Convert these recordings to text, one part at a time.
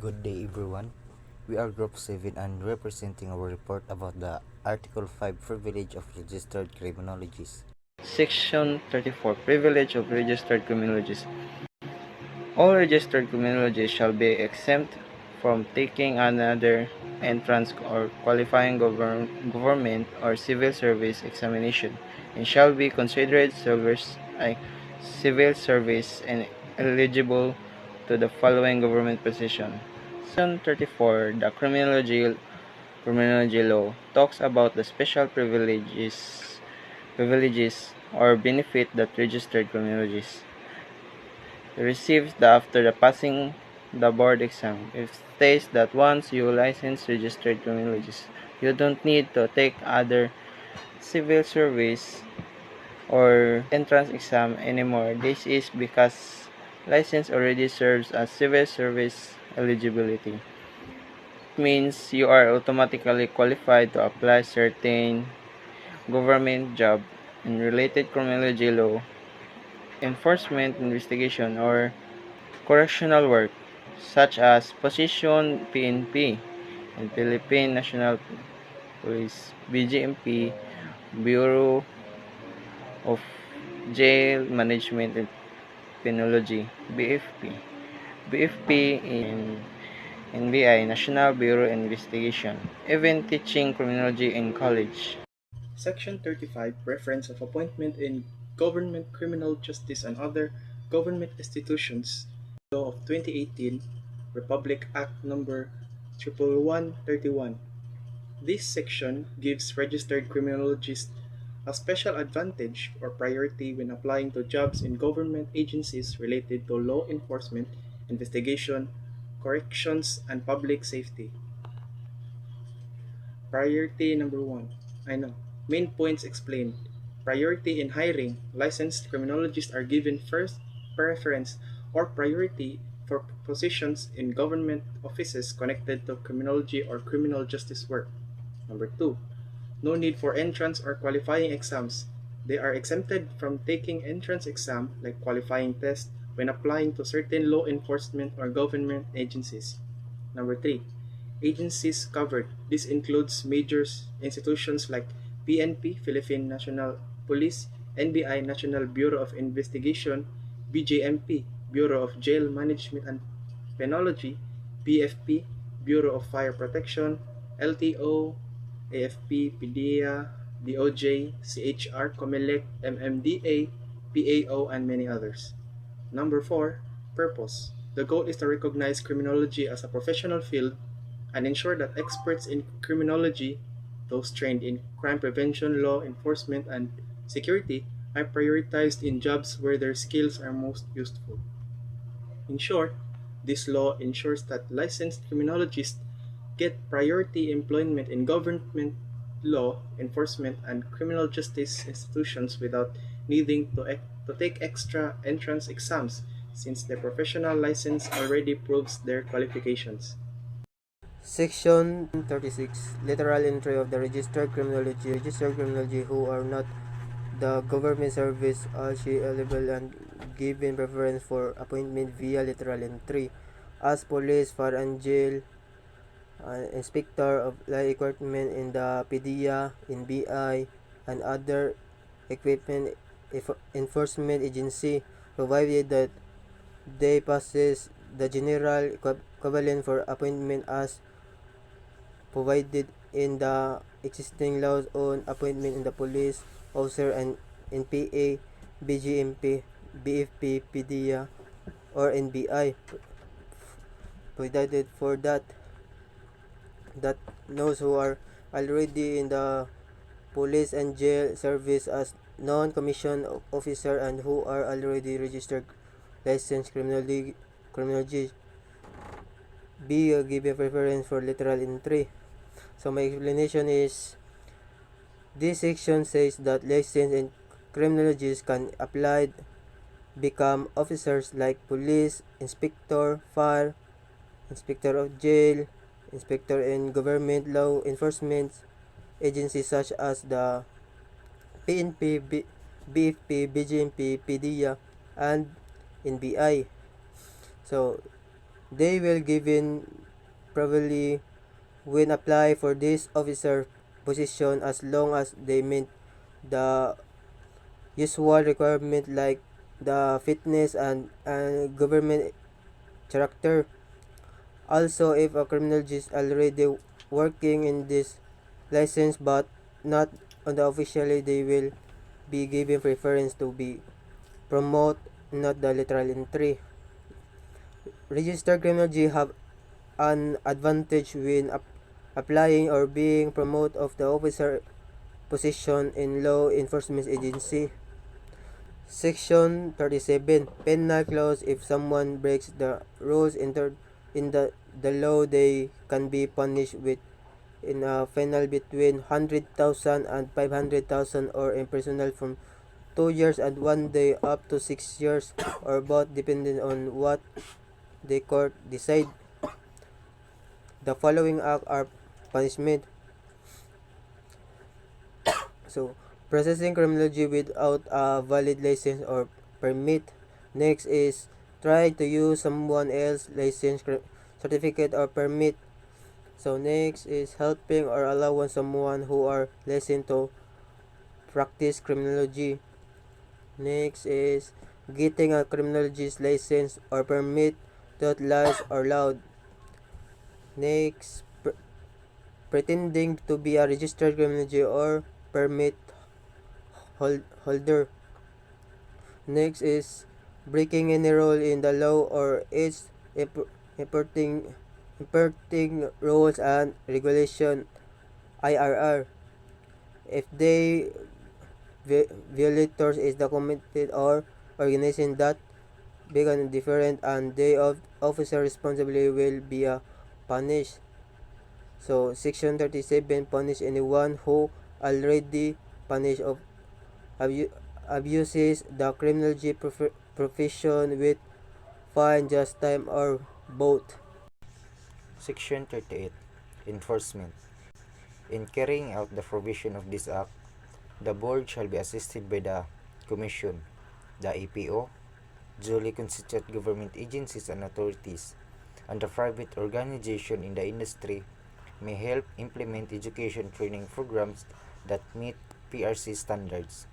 Good day, everyone. We are Group 7 and representing our report about the Article 5 Privilege of Registered Criminologists. Section 34 Privilege of Registered Criminologists. All registered criminologists shall be exempt from taking another entrance or qualifying government or civil service examination and shall be considered civil service and eligible to the following government position. Section 34, the Criminology law, talks about the special privileges or benefit that registered criminologists receives after the passing the board exam. It states that once you license registered criminologist, you don't need to take other civil service or entrance exam anymore. This is because license already serves as civil service eligibility. It means you are automatically qualified to apply certain government job in related criminology law, enforcement investigation, or correctional work, such as position PNP and Philippine National Police, BGMP, Bureau of Jail Management and Penology, BFP, BFP in NBI, National Bureau of Investigation, even teaching criminology in college. Section 35 Reference of Appointment in Government Criminal Justice and Other Government Institutions, Law of 2018, Republic Act Number 11131. This section gives registered criminologists a special advantage or priority when applying to jobs in government agencies related to law enforcement, investigation, corrections, and public safety. Priority number 1. I know. Main points explained. Priority in hiring. Licensed criminologists are given first preference or priority for positions in government offices connected to criminology or criminal justice work. Number 2. No need for entrance or qualifying exams. They are exempted from taking entrance exam like qualifying test when applying to certain law enforcement or government agencies. Number 3. Agencies covered. This includes major institutions like PNP, Philippine National Police, NBI, National Bureau of Investigation, BJMP, Bureau of Jail Management and Penology, BFP, Bureau of Fire Protection, LTO, AFP, PDEA, DOJ, CHR, COMELEC, MMDA, PAO, and many others. Number 4. Purpose. The goal is to recognize criminology as a professional field and ensure that experts in criminology, those trained in crime prevention, law enforcement, and security, are prioritized in jobs where their skills are most useful. In short, this law ensures that licensed criminologists get priority employment in government law enforcement and criminal justice institutions without needing to take extra entrance exams since their professional license already proves their qualifications. Section 36 Literal entry of the registered criminology who are not the government service are eligible and given preference for appointment via literal entry as police, fire and jail, inspector of law equipment in the PDEA, NBI, and other equipment enforcement agency, provided that they possess the general equivalent for appointment as provided in the existing laws on appointment in the police officer and NPA, BGMP, BFP, PDEA, or NBI, provided for that those who are already in the police and jail service as non-commissioned officer and who are already registered licensed criminology be given preference for literal entry. So my explanation is this section says that licensed and criminologists can apply become officers like police, inspector, fire, inspector of jail, inspector in government law enforcement agencies such as the PNP, BFP, BGMP, PDEA, and NBI. So They will given probably when apply for this officer position as long as they meet the usual requirement like the fitness and government character. Also, if a criminologist already working in this license but not on the officially, they will be given preference to be promote, not the literal entry. Registered criminology have an advantage when applying or being promoted of the officer position in law enforcement agency. Section 37 penal clause. If someone breaks the rules entered in the law, they can be punished with in a penal between 100,000 and 500,000 or imprisonment from 2 years and 1 day up to 6 years or both depending on what the court decide. The following act are punishment. So, processing criminology without a valid license or permit. Next is try to use someone else's license, certificate or permit. So next is helping or allowing someone who are licensed to practice criminology. Next is getting a criminologist license or permit that lies or loud. Next, pretending to be a registered criminology or permit holder. Next is breaking any rule in the law or its importing rules and regulation IRR. If they violators is documented or organization that began different and they of officer responsibility will be punished. So section 37 punish anyone who already punished of abuses the criminology profession with fine, just time, or both. Section 38. Enforcement. In carrying out the provision of this act, the board shall be assisted by the Commission, the EPO, duly constituted government agencies and authorities, and the private organization in the industry may help implement education training programs that meet PRC standards.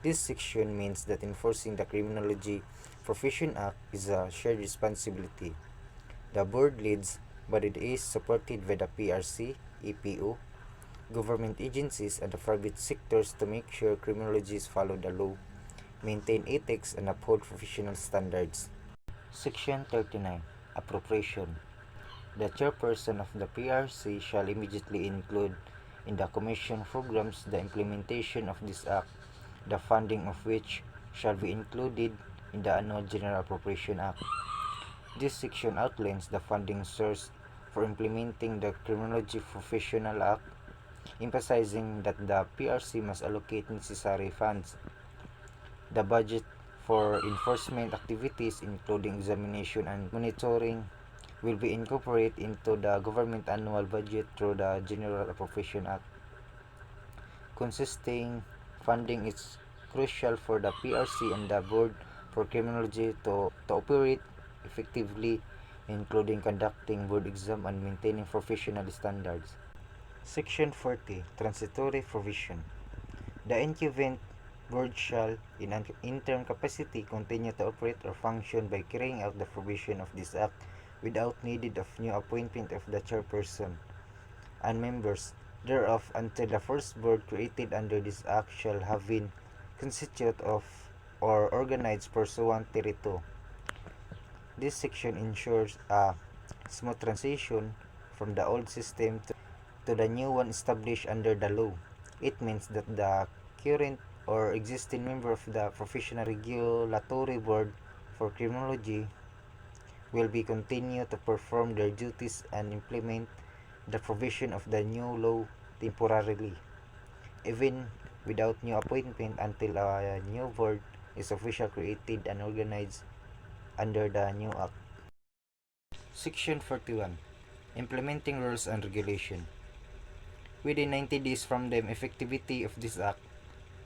This section means that enforcing the Criminology Profession Act is a shared responsibility. The board leads, but it is supported by the PRC, EPO, government agencies, and the private sectors to make sure criminologists follow the law, maintain ethics, and uphold professional standards. Section 39. Appropriation. The chairperson of the PRC shall immediately include in the Commission programs the implementation of this Act, the funding of which shall be included in the Annual General Appropriation Act. This section outlines the funding source for implementing the Criminology Professional Act, emphasizing that the PRC must allocate necessary funds. The budget for enforcement activities, including examination and monitoring, will be incorporated into the government annual budget through the General Appropriation Act. Consisting funding is crucial for the PRC and the Board for Criminology to operate effectively, including conducting board exam and maintaining professional standards. Section 40. Transitory Provision. The incumbent board shall, in an interim capacity, continue to operate or function by carrying out the provision of this Act without need of new appointment of the chairperson and members thereof until the first board created under this Act shall have been constituted of or organized pursuant thereto. This section ensures a smooth transition from the old system to the new one established under the law. It means that the current or existing member of the Professional Regulatory Board for Criminology will be continue to perform their duties and implement the provision of the new law temporarily, even without new appointment until a new board is officially created and organized under the new Act. Section 41. Implementing Rules and Regulation. Within 90 days from the effectivity of this Act,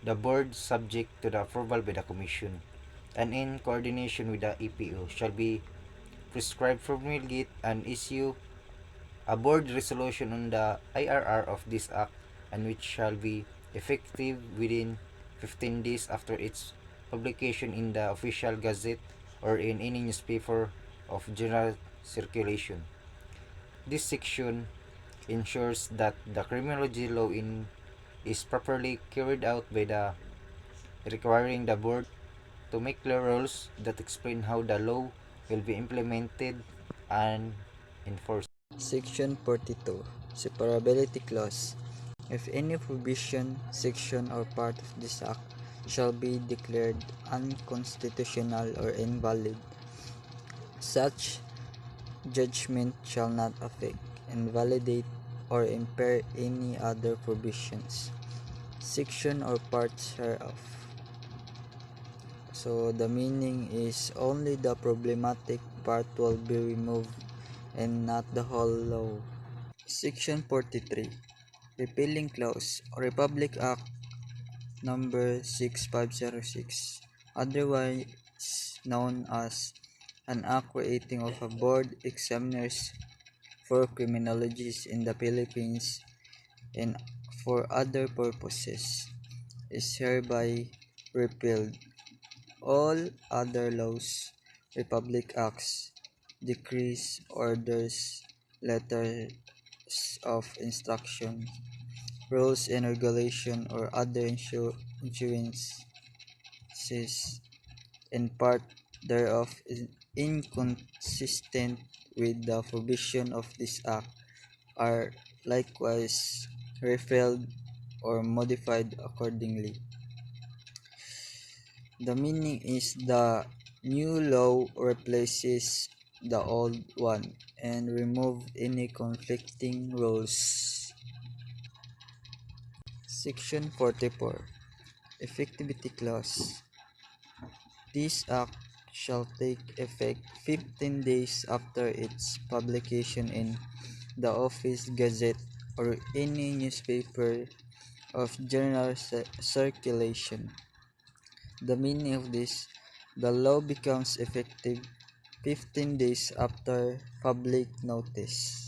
the Board, subject to the approval by the Commission, and in coordination with the EPO, shall be prescribe, promulgate, and issue a board resolution on the IRR of this act, and which shall be effective within 15 days after its publication in the official gazette or in any newspaper of general circulation. This section ensures that the criminology law is properly carried out by the requiring the board to make clear rules that explain how the law will be implemented and enforced. Section 42. Separability Clause. If any provision, section, or part of this act shall be declared unconstitutional or invalid, such judgment shall not affect, invalidate, or impair any other provisions, section, or parts hereof. So the meaning is only the problematic part will be removed and not the whole law. Section 43. Repealing Clause. Republic Act number 6506, otherwise known as an act creating of a board examiners for criminologists in the Philippines and for other purposes, is hereby repealed. All other laws, Republic Acts, decrees, orders, letters of instruction, rules and regulation, or other issuances in part thereof is inconsistent with the provision of this act are likewise repealed or modified accordingly. The meaning is the new law replaces the old one and remove any conflicting rules. Section 44. Effectivity Clause. This act shall take effect 15 days after its publication in the Office Gazette or any newspaper of general circulation. The meaning of this, the law becomes effective 15 days after public notice.